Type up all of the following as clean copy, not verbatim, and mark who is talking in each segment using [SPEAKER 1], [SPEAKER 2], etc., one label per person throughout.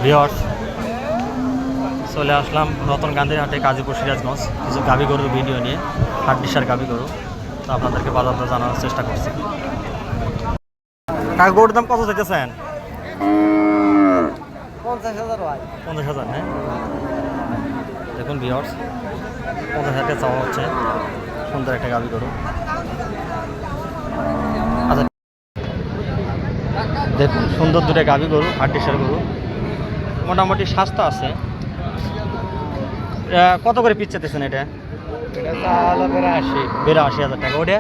[SPEAKER 1] Viewers, চলে আসলাম নতুন গান্ধীর হাটে গাজীপুর সিরাজগঞ্জ কিছু গাভী গরুর ভিডিও নিয়ে। হাড্ডিসার গাভী গরু, তো আপনাদেরকে বাজারটা জানানোর চেষ্টা করছি। কাকা, গরুর দাম কত চাইতেছেন? 50,000 না? দেখুন ভিউয়ার্স, 50,000 চাওয়া হচ্ছে। সুন্দর একটা গাভী গরু। আচ্ছা, দেখুন সুন্দর দুটো গাভী গরু, হাড্ডিসার গরু, মোটামুটি স্বাস্থ্য আছে। কত করে পিস চাইতেছেন এটা? 82,000 টাকা। ওটা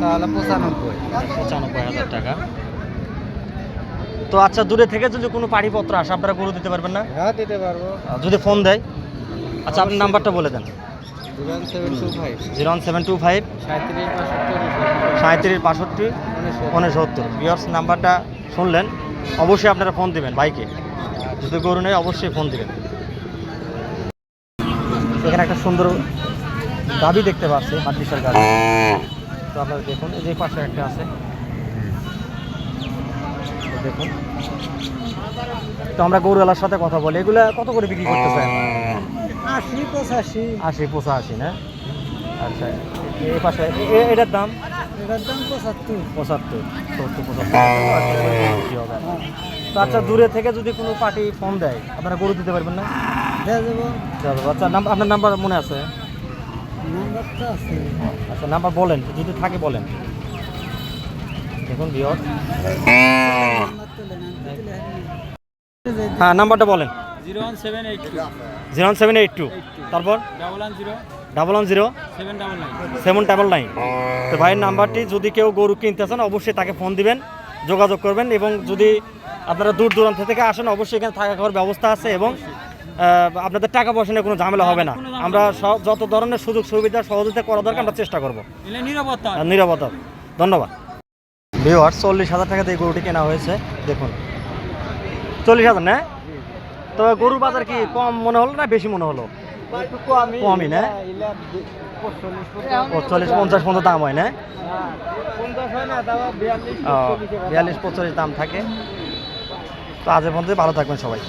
[SPEAKER 1] 95,000 টাকা। তো আচ্ছা, দূরে থেকে যদি কোনো পাড়িপত্র আসে আপনারা গরু দিতে পারবেন না?
[SPEAKER 2] হ্যাঁ, দিতে পারবো
[SPEAKER 1] যদি ফোন দেয়। আচ্ছা, আপনার নাম্বারটা বলে দেন।
[SPEAKER 2] 01725
[SPEAKER 1] 37 65 69। ভিউয়ার্স, নাম্বারটা শুনলেন, অবশ্যই আপনারা ফোন দিবেন বাইকে। যদি গরু নেই অবশ্যই ফোন দিবেন। এখানে একটা সুন্দর গাভী দেখতে পাচ্ছি, হাড্ডিসার গাভী। তো আপনারা দেখুন, এই যে পাশে একটা আছে, দেখুন। তো আমরা গরুওয়ালার সাথে কথা বলি, এগুলা কত করে বিক্রি করতেছেন? 80-85 না? আচ্ছা, এই পাশে এটার দাম? 75 তো আচ্ছা, দূরে থেকে যদি কোনো পার্টি ফোন দেয় আপনারা গরু দিতে পারবেন না? আচ্ছা, আপনার নাম্বার মনে আছে? আচ্ছা, নাম্বার বলেন, যদি থাকে বলেন। দেখুন ভিউয়ার্স, হ্যাঁ নাম্বারটা বলেন। 01782 তারপর 110 তো ভাইয়ের নাম্বারটি, যদি কেউ গরু কিনতে চান অবশ্যই তাকে ফোন দিবেন, যোগাযোগ করবেন। এবং যদি আপনারা দূর দূরান্ত থেকে আসেন অবশ্যই এখানে থাকা খাওয়ার ব্যবস্থা আছে, এবং আপনাদের টাকা পয়সা নিয়ে কোনো ঝামেলা হবে না। আমরা যত ধরনের সুযোগ সুবিধা সহযোগিতা করা দরকার আমরা চেষ্টা করবো। নিরাপত্তা। ধন্যবাদ। ভিউয়ার্স, 40,000 টাকাতে এই গরুটি কেনা হয়েছে। দেখুন 40,000 না? তো গরুর বাজার কি কম মনে হলো না বেশি মনে হলো? কমই না? 40-50 পর্যন্ত দাম হয় না? 42-45 দাম থাকে। তো আজ পর্যন্ত ভালো থাকবেন সবাই।